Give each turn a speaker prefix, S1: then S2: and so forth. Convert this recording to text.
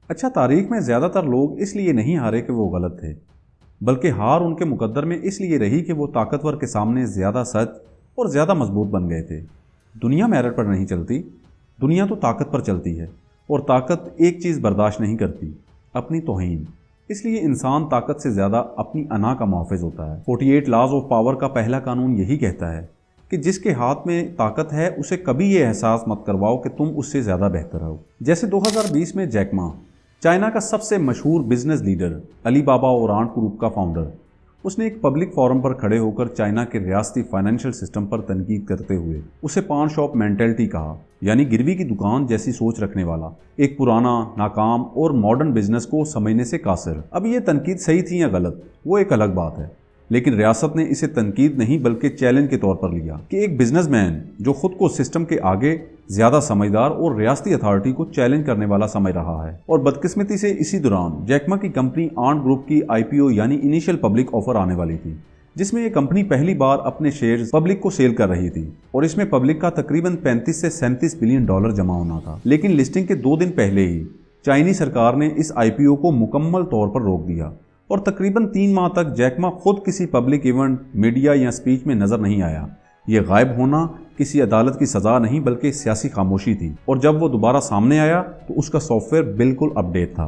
S1: اچھا، تاریخ میں زیادہ تر لوگ اس لیے نہیں ہارے کہ وہ غلط تھے، بلکہ ہار ان کے مقدر میں اس لیے رہی کہ وہ طاقتور کے سامنے زیادہ سچ اور زیادہ مضبوط بن گئے تھے۔ دنیا میرٹ پر نہیں چلتی، دنیا تو طاقت پر چلتی ہے، اور طاقت ایک چیز برداشت نہیں کرتی، اپنی توہین۔ اس لیے انسان طاقت سے زیادہ اپنی انا کا محافظ ہوتا ہے۔ 48 لاز آف پاور کا پہلا قانون یہی کہتا ہے کہ جس کے ہاتھ میں طاقت ہے اسے کبھی یہ احساس مت کرواؤ کہ تم اس سے زیادہ بہتر ہو۔ جیسے 2020 میں جیک ما، چائنا کا سب سے مشہور بزنس لیڈر، علی بابا اور آنٹ گروپ کا فاؤنڈر، اس نے ایک پبلک فورم پر کھڑے ہو کر چائنا کے ریاستی فائنینشل سسٹم پر تنقید کرتے ہوئے اسے پان شاپ مینٹلٹی کہا، یعنی گروی کی دکان جیسی سوچ رکھنے والا، ایک پرانا، ناکام اور ماڈرن بزنس کو سمجھنے سے قاصر۔ اب یہ تنقید صحیح تھی یا غلط، وہ ایک الگ بات ہے، لیکن ریاست نے اسے تنقید نہیں بلکہ چیلنج کے طور پر لیا کہ ایک بزنس مین جو خود کو سسٹم کے آگے زیادہ سمجھدار اور ریاستی اتھارٹی کو چیلنج کرنے والا سمجھ رہا ہے۔ اور بدقسمتی سے اسی دوران جیک ما کی کمپنی آنٹ گروپ کی IPO یعنی انیشل پبلک آفر آنے والی تھی، جس میں یہ کمپنی پہلی بار اپنے شیئرز پبلک کو سیل کر رہی تھی، اور اس میں پبلک کا تقریباً 35 سے 37 بلین ڈالر جمع ہونا تھا۔ لیکن لسٹنگ کے 2 دن پہلے ہی چائنی سرکار نے اس IPO کو مکمل طور پر روک دیا، اور تقریباً 3 ماہ تک جیک ما خود کسی پبلک ایونٹ، میڈیا یا سپیچ میں نظر نہیں آیا۔ یہ غائب ہونا کسی عدالت کی سزا نہیں بلکہ سیاسی خاموشی تھی، اور جب وہ دوبارہ سامنے آیا تو اس کا سافٹ ویئر بالکل اپ ڈیٹ تھا۔